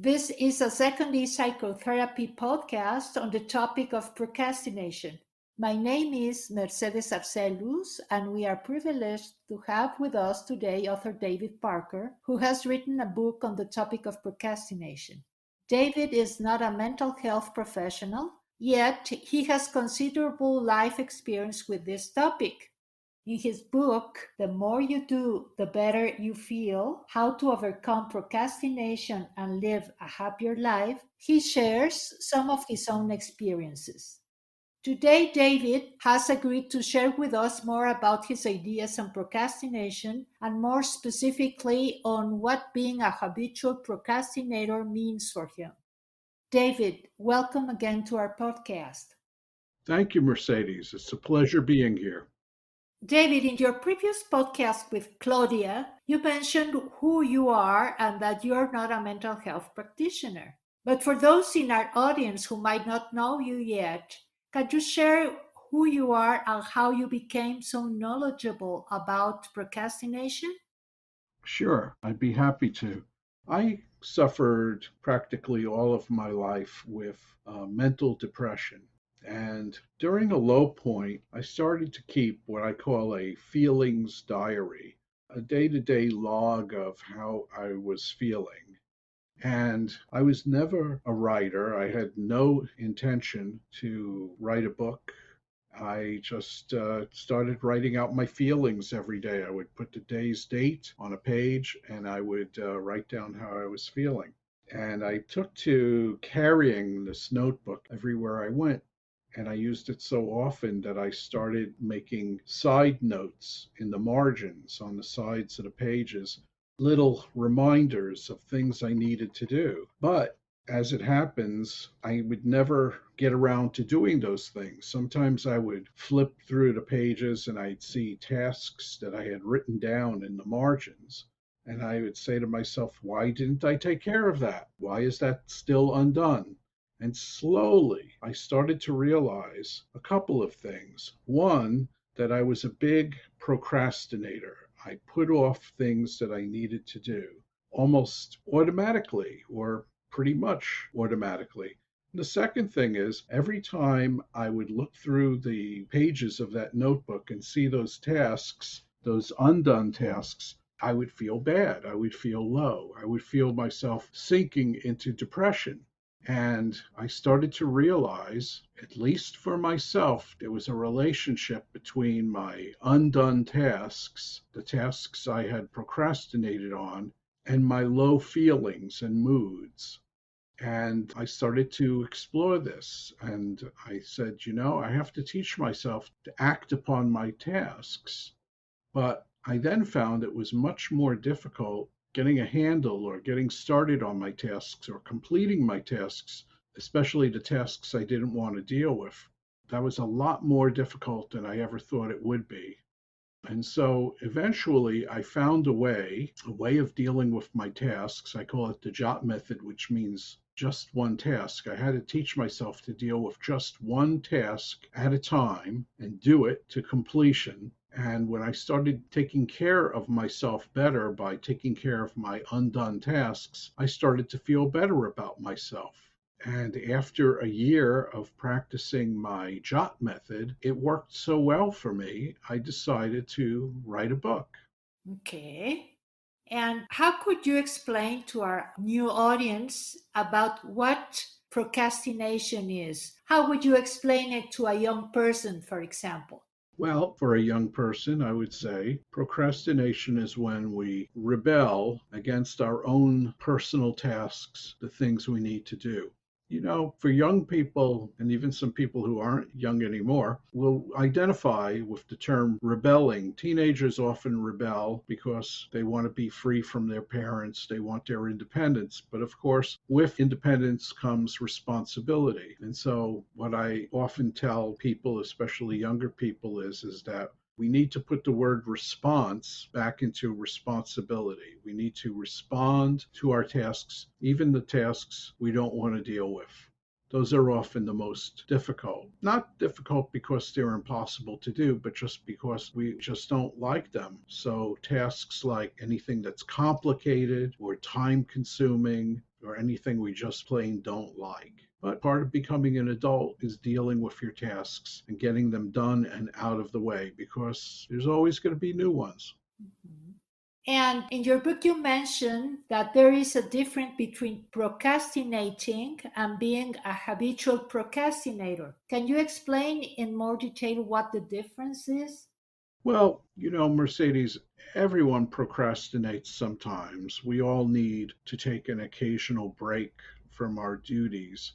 This is a second e-Psychotherapy podcast on the topic of procrastination. My name is Mercedes Arcelus, and we are privileged to have with us today author David Parker, who has written a book on the topic of procrastination. David is not a mental health professional, yet he has considerable life experience with this topic. In his book, The More You Do, the Better You Feel, How to Overcome Procrastination and Live a Happier Life, he shares some of his own experiences. Today, David has agreed to share with us more about his ideas on procrastination and more specifically on what being a habitual procrastinator means for him. David, welcome again to our podcast. Thank you, Mercedes. It's a pleasure being here. David, in your previous podcast with Claudia, you mentioned who you are and that you're not a mental health practitioner. But for those in our audience who might not know you yet, can you share who you are and how you became so knowledgeable about procrastination? Sure, I'd be happy to. I suffered practically all of my life with mental depression. And during a low point, I started to keep what I call a feelings diary, a day to day log of how I was feeling. And I was never a writer. I had no intention to write a book. I just started writing out my feelings every day. I would put the day's date on a page and I would write down how I was feeling. And I took to carrying this notebook everywhere I went. And I used it so often that I started making side notes in the margins on the sides of the pages, little reminders of things I needed to do. But as it happens, I would never get around to doing those things. Sometimes I would flip through the pages and I'd see tasks that I had written down in the margins. And I would say to myself, why didn't I take care of that? Why is that still undone? And slowly I started to realize a couple of things. One, that I was a big procrastinator. I put off things that I needed to do almost automatically or pretty much automatically. The second thing is every time I would look through the pages of that notebook and see those tasks, those undone tasks, I would feel bad. I would feel low. I would feel myself sinking into depression. And I started to realize, at least for myself, there was a relationship between my undone tasks, the tasks I had procrastinated on, and my low feelings and moods. And I started to explore this. And I said, I have to teach myself to act upon my tasks. But I then found it was much more difficult getting a handle or getting started on my tasks or completing my tasks, especially the tasks I didn't want to deal with. That was a lot more difficult than I ever thought it would be. And so eventually I found a way of dealing with my tasks. I call it the JOT method, which means just one task. I had to teach myself to deal with just one task at a time and do it to completion. And when I started taking care of myself better by taking care of my undone tasks, I started to feel better about myself. And after a year of practicing my JOT method, it worked so well for me, I decided to write a book. Okay. And how could you explain to our new audience about what procrastination is? How would you explain it to a young person, for example? Well, for a young person, I would say procrastination is when we rebel against our own personal tasks, the things we need to do. For young people, and even some people who aren't young anymore, will identify with the term rebelling. Teenagers often rebel because they want to be free from their parents, they want their independence. But of course, with independence comes responsibility. And so, what I often tell people, especially younger people, is that we need to put the word response back into responsibility. We need to respond to our tasks, even the tasks we don't want to deal with. Those are often the most difficult. Not difficult because they're impossible to do, but just because we just don't like them. So tasks like anything that's complicated or time consuming, or anything we just plain don't like. But part of becoming an adult is dealing with your tasks and getting them done and out of the way because there's always going to be new ones. Mhm. And in your book, you mentioned that there is a difference between procrastinating and being a habitual procrastinator. Can you explain in more detail what the difference is? Well, Mercedes, everyone procrastinates sometimes. We all need to take an occasional break from our duties.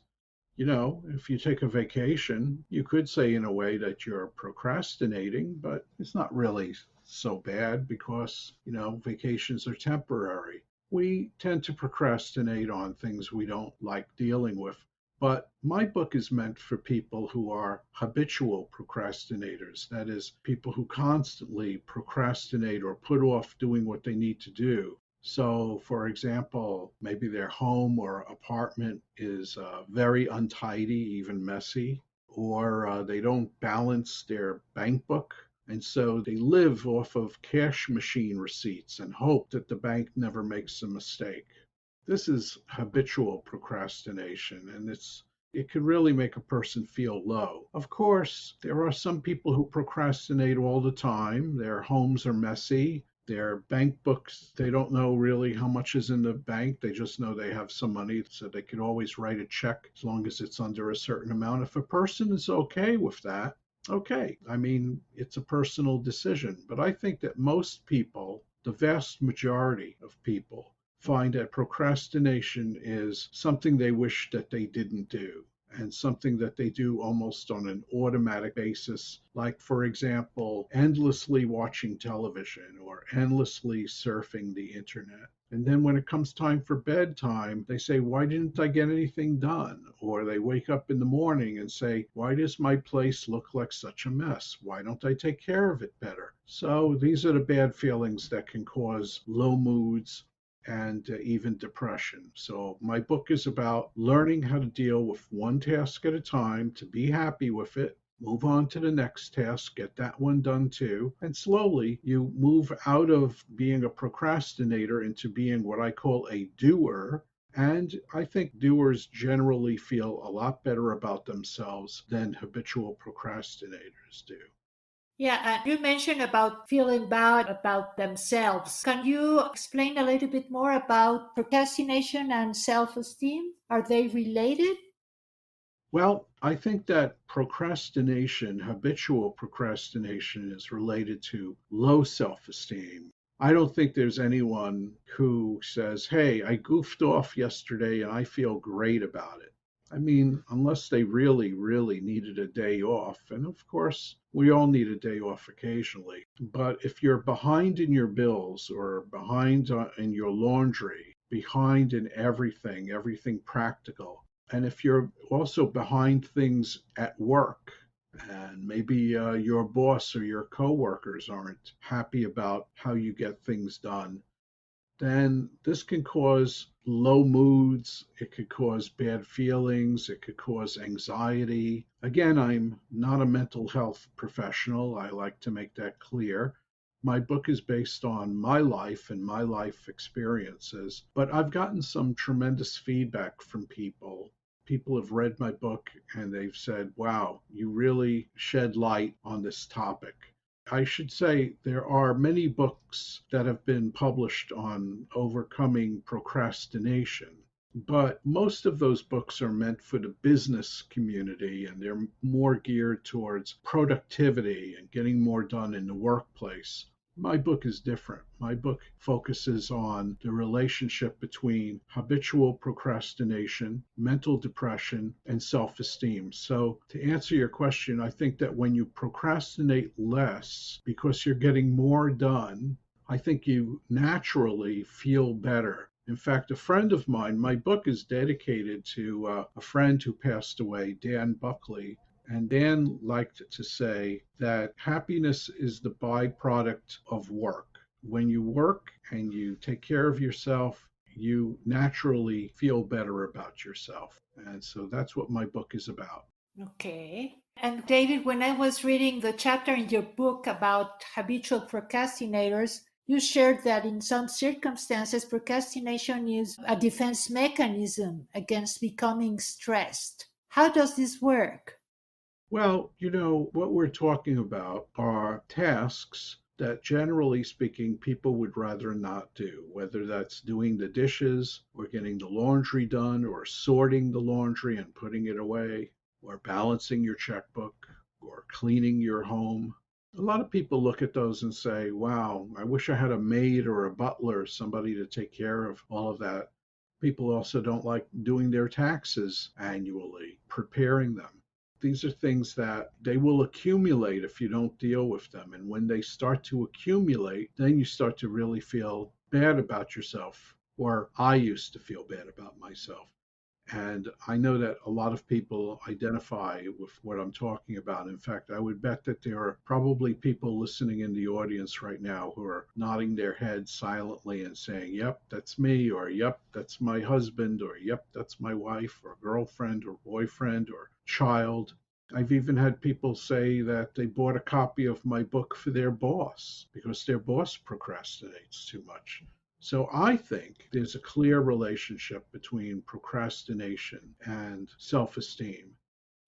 If you take a vacation, you could say in a way that you're procrastinating, but it's not really so bad because, vacations are temporary. We tend to procrastinate on things we don't like dealing with. But my book is meant for people who are habitual procrastinators. That is, people who constantly procrastinate or put off doing what they need to do. So, for example, maybe their home or apartment is very untidy, even messy, or they don't balance their bank book. And so they live off of cash machine receipts and hope that the bank never makes a mistake. This is habitual procrastination, and it could really make a person feel low. Of course, there are some people who procrastinate all the time. Their homes are messy. Their bank books, they don't know really how much is in the bank. They just know they have some money, so they can always write a check as long as it's under a certain amount. If a person is okay with that, okay. I mean, it's a personal decision. But I think that most people, the vast majority of people, find that procrastination is something they wish that they didn't do and something that they do almost on an automatic basis, like, for example, endlessly watching television or endlessly surfing the internet. And then when it comes time for bedtime, they say, why didn't I get anything done? Or they wake up in the morning and say, why does my place look like such a mess? Why don't I take care of it better? So these are the bad feelings that can cause low moods and even depression. So, my book is about learning how to deal with one task at a time, to be happy with it, move on to the next task, get that one done too, and slowly you move out of being a procrastinator into being what I call a doer. And I think doers generally feel a lot better about themselves than habitual procrastinators do. Yeah, and you mentioned about feeling bad about themselves. Can you explain a little bit more about procrastination and self esteem? Are they related? Well, I think that procrastination, habitual procrastination, is related to low self esteem. I don't think there's anyone who says, hey, I goofed off yesterday and I feel great about it. I mean, unless they really, really needed a day off. And of course, we all need a day off occasionally. But if you're behind in your bills or behind in your laundry, behind in everything practical, and if you're also behind things at work, and maybe your boss or your coworkers aren't happy about how you get things done, then this can cause low moods. It could cause bad feelings. It could cause anxiety. Again, I'm not a mental health professional. I like to make that clear. My book is based on my life and my life experiences, but I've gotten some tremendous feedback from people. People have read my book and they've said, wow, you really shed light on this topic. I should say there are many books that have been published on overcoming procrastination, but most of those books are meant for the business community and they're more geared towards productivity and getting more done in the workplace. My book is different. My book focuses on the relationship between habitual procrastination, mental depression, and self esteem. So, to answer your question, I think that when you procrastinate less because you're getting more done, I think you naturally feel better. In fact, a friend of mine, my book is dedicated to a friend who passed away, Dan Buckley, and Dan liked to say that happiness is the byproduct of work. When you work and you take care of yourself, you naturally feel better about yourself. And so that's what my book is about. Okay. And David, when I was reading the chapter in your book about habitual procrastinators, You shared that in some circumstances, procrastination is a defense mechanism against becoming stressed. How does this work? Well, what we're talking about are tasks that generally speaking people would rather not do, whether that's doing the dishes or getting the laundry done or sorting the laundry and putting it away or balancing your checkbook or cleaning your home. A lot of people look at those and say, wow, I wish I had a maid or a butler, somebody to take care of all of that. People also don't like doing their taxes annually, preparing them. These are things that they will accumulate if you don't deal with them. And when they start to accumulate, then you start to really feel bad about yourself. Or I used to feel bad about myself. And I know that a lot of people identify with what I'm talking about. In fact, I would bet that there are probably people listening in the audience right now who are nodding their heads silently and saying, yep, that's me, or yep, that's my husband, or yep, that's my wife, or girlfriend, or boyfriend, or child. I've even had people say that they bought a copy of my book for their boss because their boss procrastinates too much. So I think there's a clear relationship between procrastination and self esteem.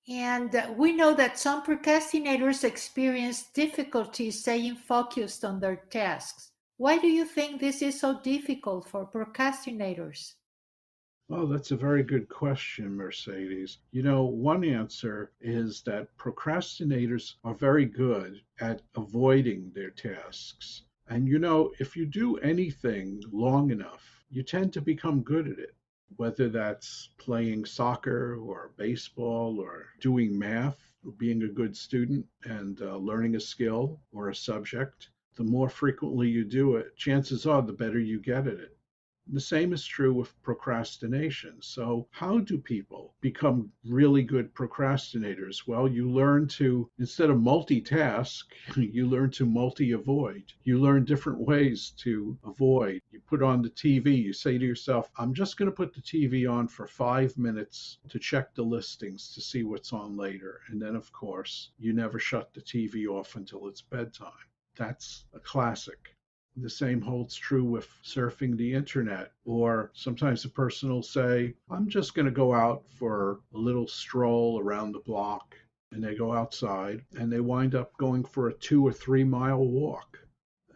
And we know that some procrastinators experience difficulty staying focused on their tasks. Why do you think this is so difficult for procrastinators? Well, that's a very good question, Mercedes. One answer is that procrastinators are very good at avoiding their tasks. And if you do anything long enough, you tend to become good at it, whether that's playing soccer or baseball or doing math, or being a good student and learning a skill or a subject. The more frequently you do it, chances are the better you get at it. The same is true with procrastination. So, how do people become really good procrastinators? Well, you learn to, instead of multitask, you learn to multi avoid. You learn different ways to avoid. You put on the TV, you say to yourself, I'm just going to put the TV on for 5 minutes to check the listings to see what's on later. And then, of course, you never shut the TV off until it's bedtime. That's a classic. The same holds true with surfing the internet. Or sometimes a person will say, I'm just going to go out for a little stroll around the block. And they go outside and they wind up going for a 2 or 3 mile walk.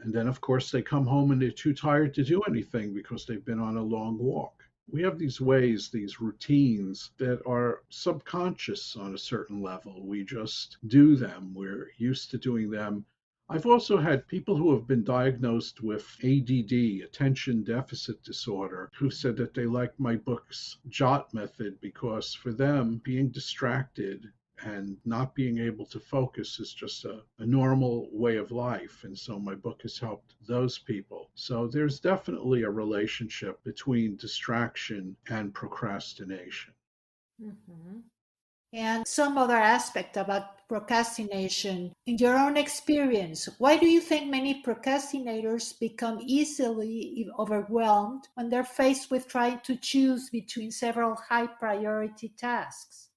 And then, of course, they come home and they're too tired to do anything because they've been on a long walk. We have these ways, these routines that are subconscious on a certain level. We just do them. We're used to doing them. I've also had people who have been diagnosed with ADD, attention deficit disorder, who said that they like my book's JOT method because for them, being distracted and not being able to focus is just a normal way of life. And so my book has helped those people. So there's definitely a relationship between distraction and procrastination. Mhm. And some other aspect about procrastination. In your own experience, why do you think many procrastinators become easily overwhelmed when they're faced with trying to choose between several high priority tasks?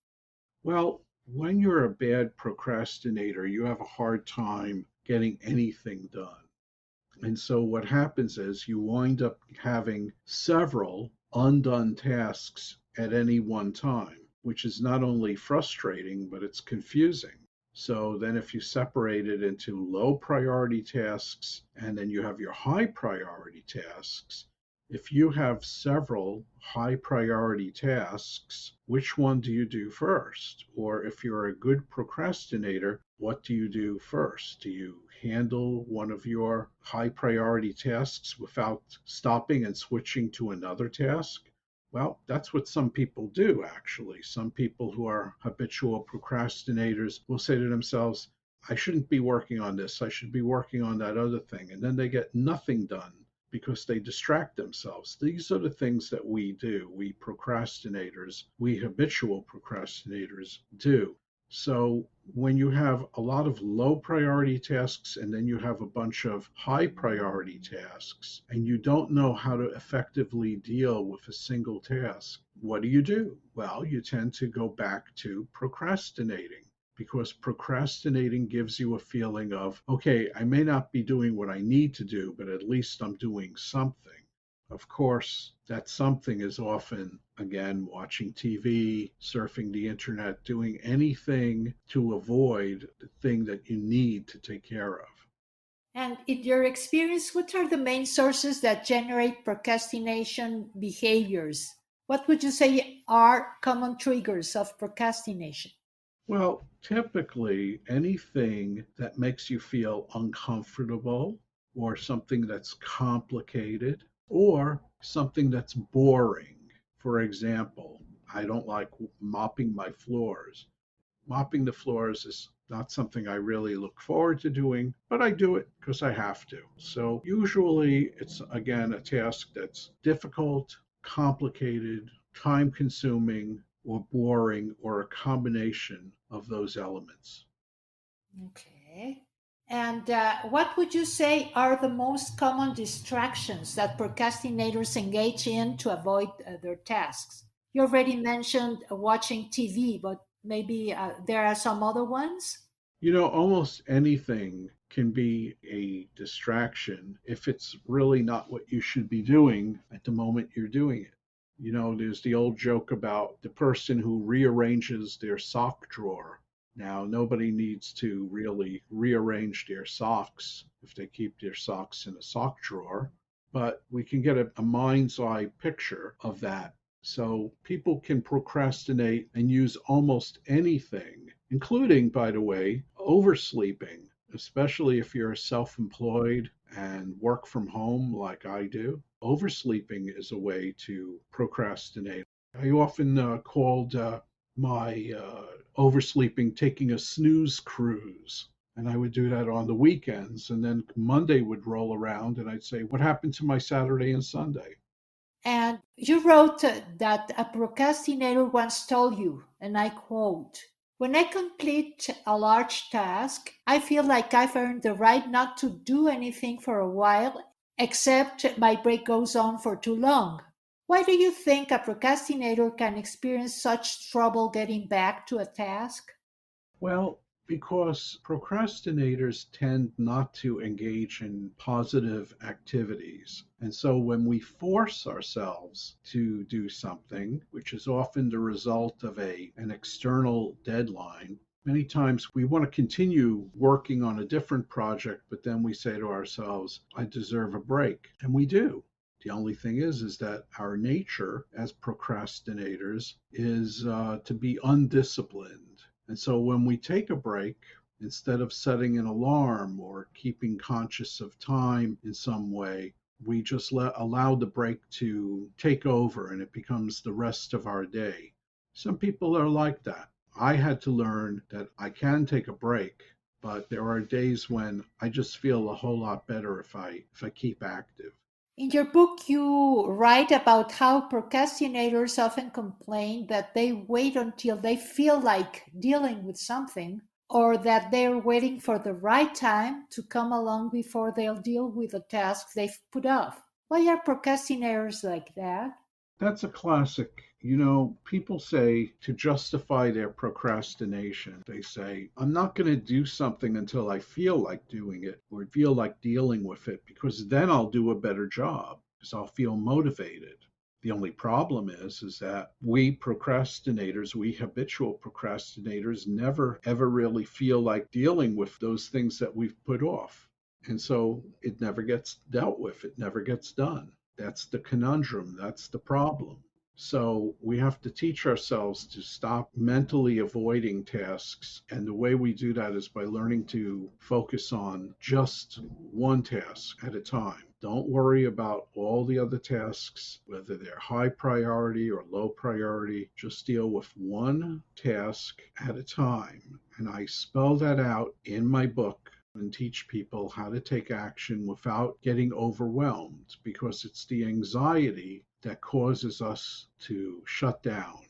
Well, when you're a bad procrastinator, you have a hard time getting anything done. And so what happens is you wind up having several undone tasks at any one time, which is not only frustrating, but it's confusing. So then if you separate it into low priority tasks and then you have your high priority tasks, if you have several high priority tasks, which one do you do first? Or if you're a good procrastinator, what do you do first? Do you handle one of your high priority tasks without stopping and switching to another task? Well, that's what some people do, actually. Some people who are habitual procrastinators will say to themselves, I shouldn't be working on this. I should be working on that other thing. And then they get nothing done because they distract themselves. These are the things that we do, we procrastinators, we habitual procrastinators do. So when you have a lot of low priority tasks and then you have a bunch of high priority tasks and you don't know how to effectively deal with a single task, what do? Well, you tend to go back to procrastinating because procrastinating gives you a feeling of, okay, I may not be doing what I need to do, but at least I'm doing something. Of course, that something is often, again, watching TV, surfing the internet, doing anything to avoid the thing that you need to take care of. And in your experience, what are the main sources that generate procrastination behaviors? What would you say are common triggers of procrastination? Well, typically anything that makes you feel uncomfortable or something that's complicated or something that's boring. For example, I don't like mopping my floors. Mopping the floors is not something I really look forward to doing, but I do it because I have to. So usually it's again a task that's difficult, complicated, time consuming, or boring, or a combination of those elements. Okay. And what would you say are the most common distractions that procrastinators engage in to avoid their tasks? You already mentioned watching TV, but maybe there are some other ones? You know, almost anything can be a distraction if it's really not what you should be doing at the moment you're doing it. You know, there's the old joke about the person who rearranges their sock drawer. Now, nobody needs to really rearrange their socks if they keep their socks in a sock drawer, but we can get a mind's eye picture of that. So people can procrastinate and use almost anything, including, by the way, oversleeping, especially if you're self employed and work from home like I do. Oversleeping is a way to procrastinate. I often called my oversleeping taking a snooze cruise. And I would do that on the weekends. And then Monday would roll around and I'd say, what happened to my Saturday and Sunday? And you wrote that a procrastinator once told you, and I quote, "When I complete a large task, I feel like I've earned the right not to do anything for a while, except my break goes on for too long." Why do you think a procrastinator can experience such trouble getting back to a task? Well, because procrastinators tend not to engage in positive activities. And so when we force ourselves to do something, which is often the result of an external deadline, many times we want to continue working on a different project, but then we say to ourselves, I deserve a break. And we do. The only thing is that our nature as procrastinators is to be undisciplined. And so when we take a break, instead of setting an alarm or keeping conscious of time in some way, we just allow the break to take over and it becomes the rest of our day. Some people are like that. I had to learn that I can take a break, but there are days when I just feel a whole lot better if I keep active. In your book, you write about how procrastinators often complain that they wait until they feel like dealing with something, or that they're waiting for the right time to come along before they'll deal with the tasks they've put off. Why are procrastinators like that? That's a classic. You know, people say to justify their procrastination, they say, I'm not going to do something until I feel like doing it or feel like dealing with it because then I'll do a better job because I'll feel motivated. The only problem is that we procrastinators, we habitual procrastinators never ever really feel like dealing with those things that we've put off. And so it never gets dealt with, it never gets done. That's the conundrum, that's the problem. So we have to teach ourselves to stop mentally avoiding tasks. And the way we do that is by learning to focus on just one task at a time. Don't worry about all the other tasks, whether they're high priority or low priority. Just deal with one task at a time. And I spell that out in my book and teach people how to take action without getting overwhelmed because it's the anxiety that causes us to shut down.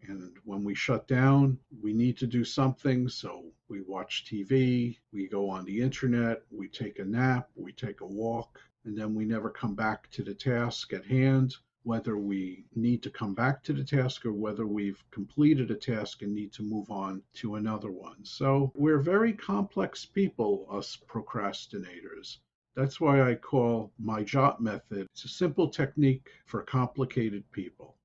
And when we shut down, we need to do something. So we watch TV, we go on the internet, we take a nap, we take a walk, and then we never come back to the task at hand. whether we need to come back to the task or whether we've completed a task and need to move on to another one. So we're very complex people, us procrastinators. That's why I call my JOT method, it's a simple technique for complicated people.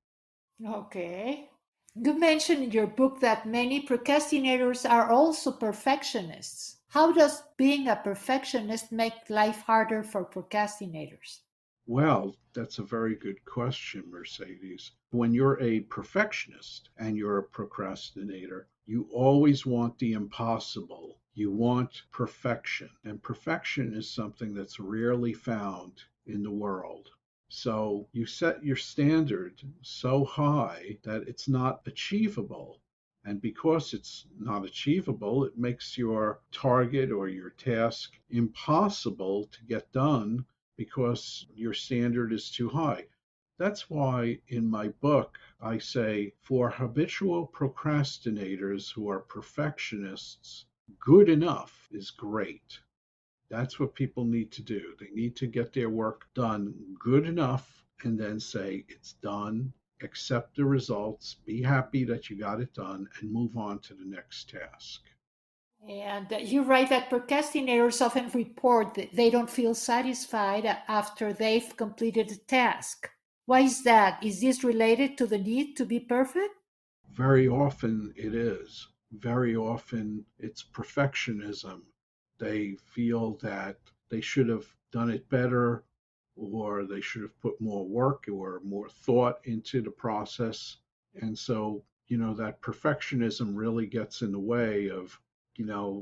Okay. You mentioned in your book that many procrastinators are also perfectionists. How does being a perfectionist make life harder for procrastinators? Well, that's a very good question, Mercedes. When you're a perfectionist and you're a procrastinator, you always want the impossible. You want perfection. And perfection is something that's rarely found in the world. So you set your standard so high that it's not achievable. And because it's not achievable, it makes your target or your task impossible to get done because your standard is too high. That's why in my book I say for habitual procrastinators who are perfectionists, good enough is great. That's what people need to do. They need to get their work done good enough and then say it's done, accept the results, be happy that you got it done, and move on to the next task. And you write that procrastinators often report that they don't feel satisfied after they've completed a task. Why is that? Is this related to the need to be perfect? Very often it is. Very often it's perfectionism. They feel that they should have done it better, or they should have put more work or more thought into the process. And so, that perfectionism really gets in the way of,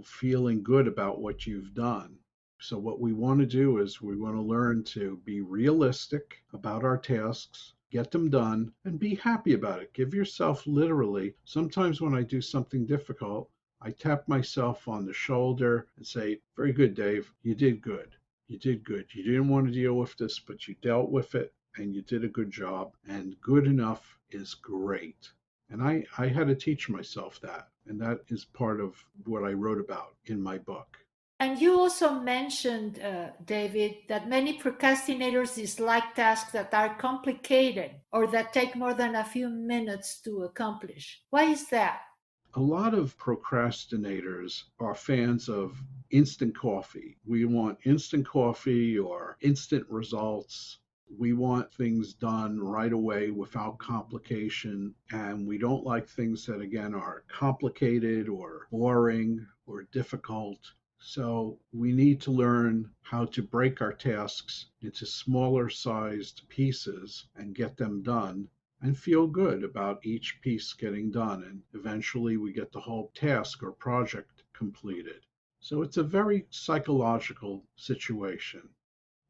feeling good about what you've done. So, what we want to do is we want to learn to be realistic about our tasks, get them done, and be happy about it. Give yourself literally, sometimes when I do something difficult, I tap myself on the shoulder and say, very good, Dave, you did good. You did good. You didn't want to deal with this, but you dealt with it and you did a good job. And good enough is great. And I had to teach myself that. And that is part of what I wrote about in my book. And you also mentioned, David, that many procrastinators dislike tasks that are complicated or that take more than a few minutes to accomplish. Why is that? A lot of procrastinators are fans of instant coffee. We want instant coffee or instant results. We want things done right away without complication. And we don't like things that, again, are complicated or boring or difficult. So we need to learn how to break our tasks into smaller sized pieces and get them done and feel good about each piece getting done. And eventually we get the whole task or project completed. So it's a very psychological situation.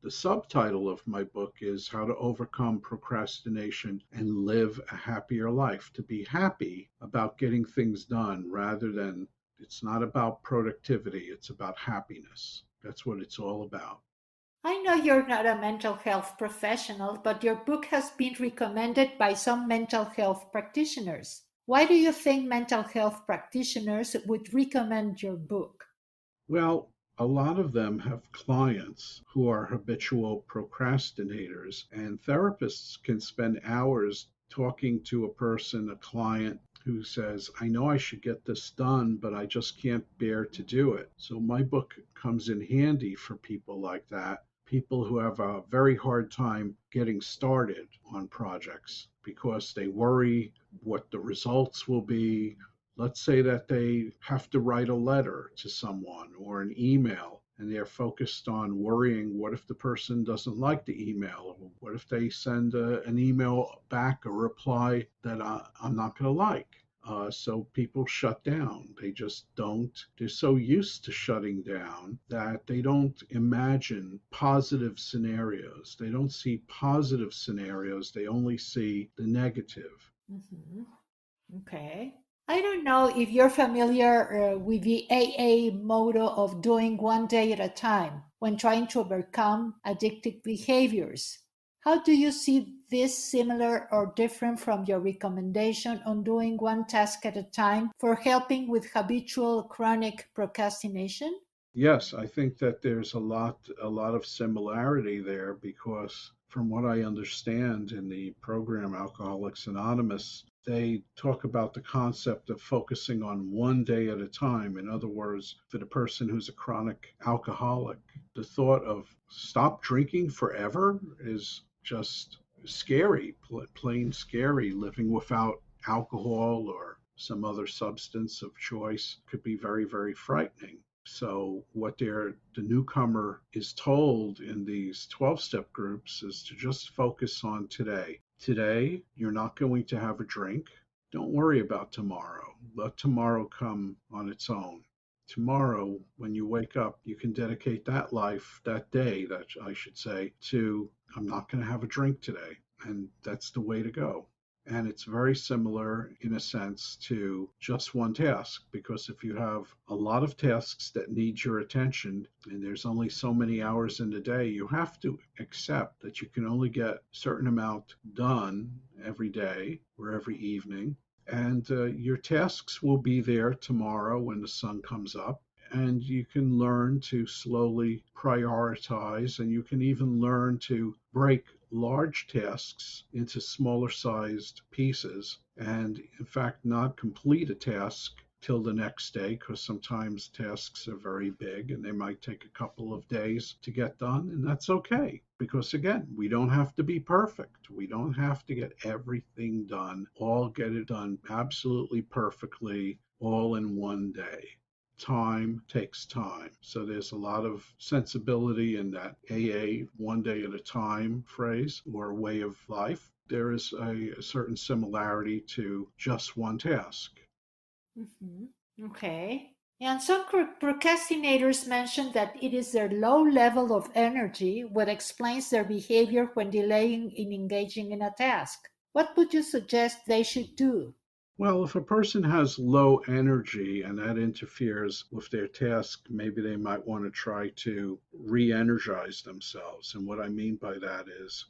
The subtitle of my book is How to Overcome Procrastination and Live a Happier Life. To be happy about getting things done rather than, it's not about productivity, it's about happiness. That's what it's all about. I know you're not a mental health professional, but your book has been recommended by some mental health practitioners. Why do you think mental health practitioners would recommend your book? Well, a lot of them have clients who are habitual procrastinators, and therapists can spend hours talking to a person, a client who says, I know I should get this done, but I just can't bear to do it. So my book comes in handy for people like that, people who have a very hard time getting started on projects because they worry what the results will be. Let's say that they have to write a letter to someone or an email, and they're focused on worrying what if the person doesn't like the email? Or what if they send an email back, a reply that I'm not going to like? So people shut down. They just don't, they're so used to shutting down that they don't imagine positive scenarios. They don't see positive scenarios. They only see the negative. Mhm. Okay. I don't know if you're familiar with the AA motto of doing one day at a time when trying to overcome addictive behaviors. How do you see this similar or different from your recommendation on doing one task at a time for helping with habitual chronic procrastination? Yes, I think that there's a lot of similarity there because From what I understand in the program Alcoholics Anonymous, they talk about the concept of focusing on one day at a time. In other words, for the person who's a chronic alcoholic, the thought of stop drinking forever is just scary, plain scary. Living without alcohol or some other substance of choice could be very, very frightening. So what the newcomer is told in these 12-step groups is to just focus on today. Today, you're not going to have a drink. Don't worry about tomorrow. Let tomorrow come on its own. Tomorrow, when you wake up, you can dedicate that life, that day, that I should say, to I'm not going to have a drink today. And that's the way to go. And it's very similar in a sense to just one task, because if you have a lot of tasks that need your attention and there's only so many hours in the day, you have to accept that you can only get a certain amount done every day or every evening. And your tasks will be there tomorrow when the sun comes up. And you can learn to slowly prioritize, and you can even learn to break large tasks into smaller sized pieces, and in fact, not complete a task till the next day, because sometimes tasks are very big and they might take a couple of days to get done. And that's okay, because again, we don't have to be perfect. We don't have to get everything done, get it done absolutely perfectly, all in one day. Time takes time. So there's a lot of sensibility in that AA, one day at a time phrase or way of life. There is a certain similarity to just one task. Mhm. Okay. And some procrastinators mention that it is their low level of energy what explains their behavior when delaying in engaging in a task. What would you suggest they should do? Well, if a person has low energy and that interferes with their task, maybe they might want to try to re energize themselves. And what I mean by that is,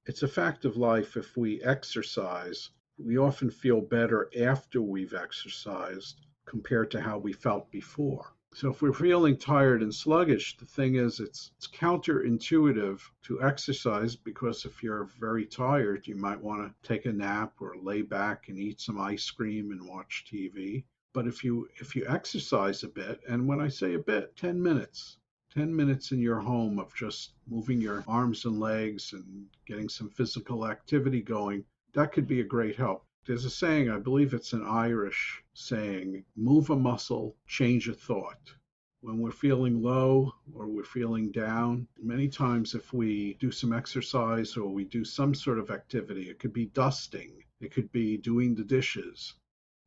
it's a fact of life. If we exercise, we often feel better after we've exercised compared to how we felt before. So if we're feeling tired and sluggish, the thing is, it's counterintuitive to exercise, because if you're very tired, you might want to take a nap or lay back and eat some ice cream and watch TV. But if you exercise a bit, and when I say a bit, 10 minutes, 10 minutes in your home of just moving your arms and legs and getting some physical activity going, that could be a great help. There's a saying, I believe it's an Irish saying, move a muscle, change a thought. When we're feeling low or we're feeling down, many times if we do some exercise or we do some sort of activity, it could be dusting, it could be doing the dishes.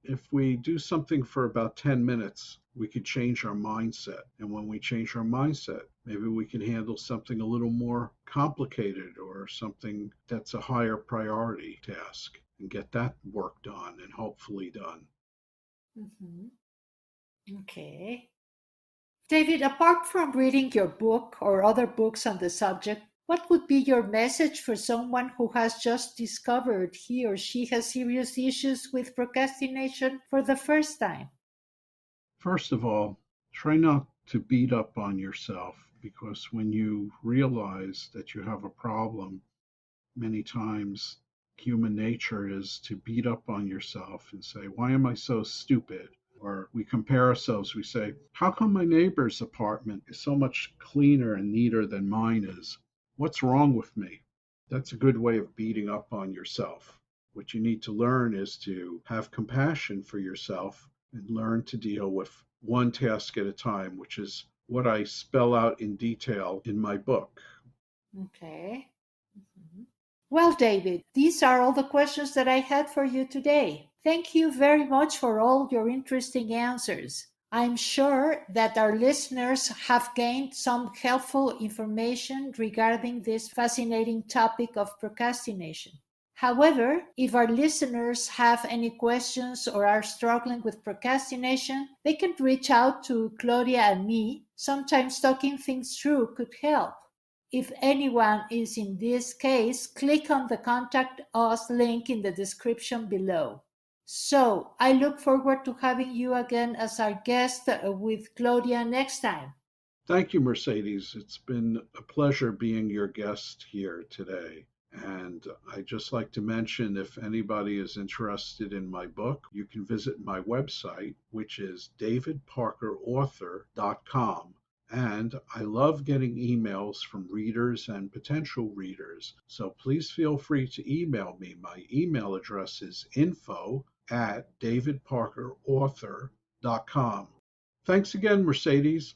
If we do something for about 10 minutes, we could change our mindset. And when we change our mindset, maybe we can handle something a little more complicated or something that's a higher priority task and get that work done and hopefully done. Mhm. Okay. David, apart from reading your book or other books on the subject, what would be your message for someone who has just discovered he or she has serious issues with procrastination for the first time? First of all, try not to beat up on yourself, because when you realize that you have a problem, many times human nature is to beat up on yourself and say, why am I so stupid? Or we compare ourselves, we say, how come my neighbor's apartment is so much cleaner and neater than mine is? What's wrong with me? That's a good way of beating up on yourself. What you need to learn is to have compassion for yourself and learn to deal with one task at a time, which is what I spell out in detail in my book. Okay. Mhm. Well, David, these are all the questions that I had for you today. Thank you very much for all your interesting answers. I'm sure that our listeners have gained some helpful information regarding this fascinating topic of procrastination. However, if our listeners have any questions or are struggling with procrastination, they can reach out to Claudia and me. Sometimes talking things through could help. If anyone is in this case, click on the Contact Us link in the description below. So, I look forward to having you again as our guest with Claudia next time. Thank you, Mercedes. It's been a pleasure being your guest here today. And I'd just like to mention if anybody is interested in my book, you can visit my website, which is davidparkerauthor.com. And I love getting emails from readers and potential readers. So please feel free to email me. My email address is info@davidparkerauthor.com. Thanks again, Mercedes.